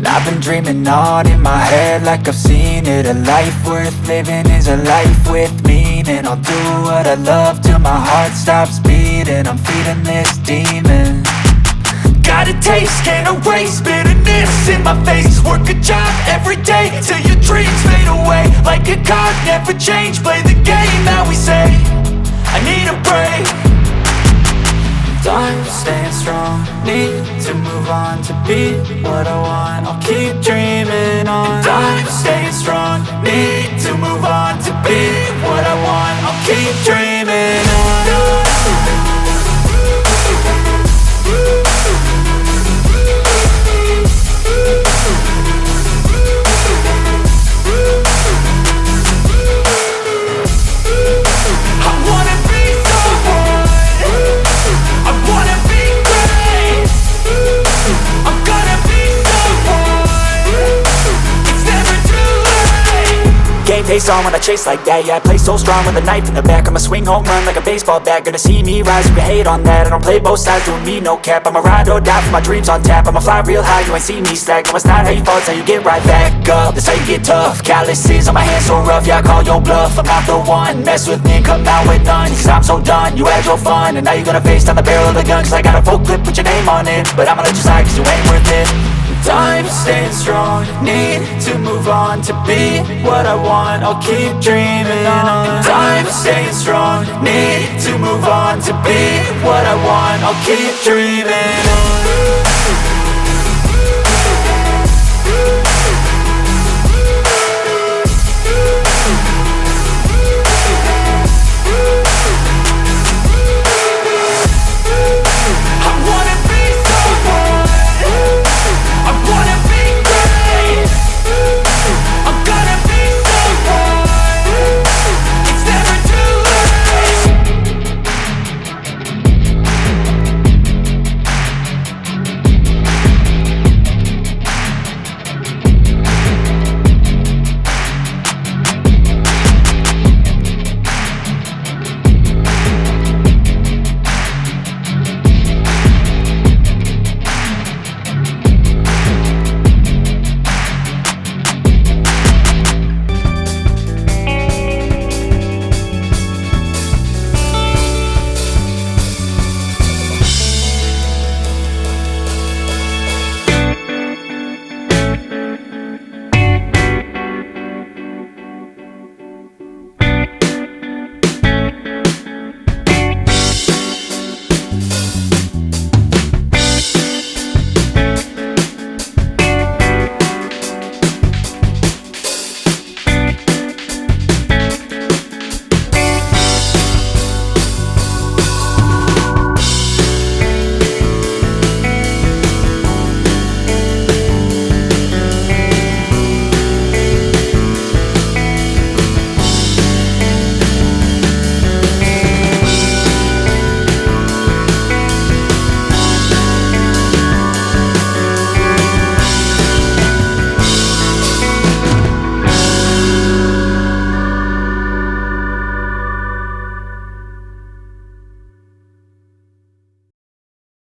I've been dreaming on in my head like I've seen it. A life worth living is a life with meaning. I'll do what I love till my heart stops beating. I'm feeding this demon. Got a taste, can't erase bitterness in my face. Work a job every day till your dreams fade away. Like a card, never change, play the game that we say. I need a break. Time staying strong, need to move on to be what I want. I'll keep dreaming on. Time staying strong, need to move on to be what I want. I'll keep dreaming on. Face on when I chase like that. Yeah, I play so strong with a knife in the back. I'ma swing home run like a baseball bat. Gonna see me rise, you can hate on that. I don't play both sides, doing me no cap. I'ma ride or die for my dreams on tap. I'ma fly real high, you ain't see me slack. No, it's not how you fall, it's how you get right back up. That's how you get tough. Calluses on my hands so rough, yeah, I call your bluff. I'm not the one, mess with me and come out with none. Cause I'm so done, you had your fun. And now you're gonna face down the barrel of the gun. Cause I got a full clip with your name on it. But I'ma let you slide cause you ain't worth it. Time staying strong, need to move on to be what I want. I'll keep dreaming on. Time staying strong, need to move on to be what I want. I'll keep dreaming on.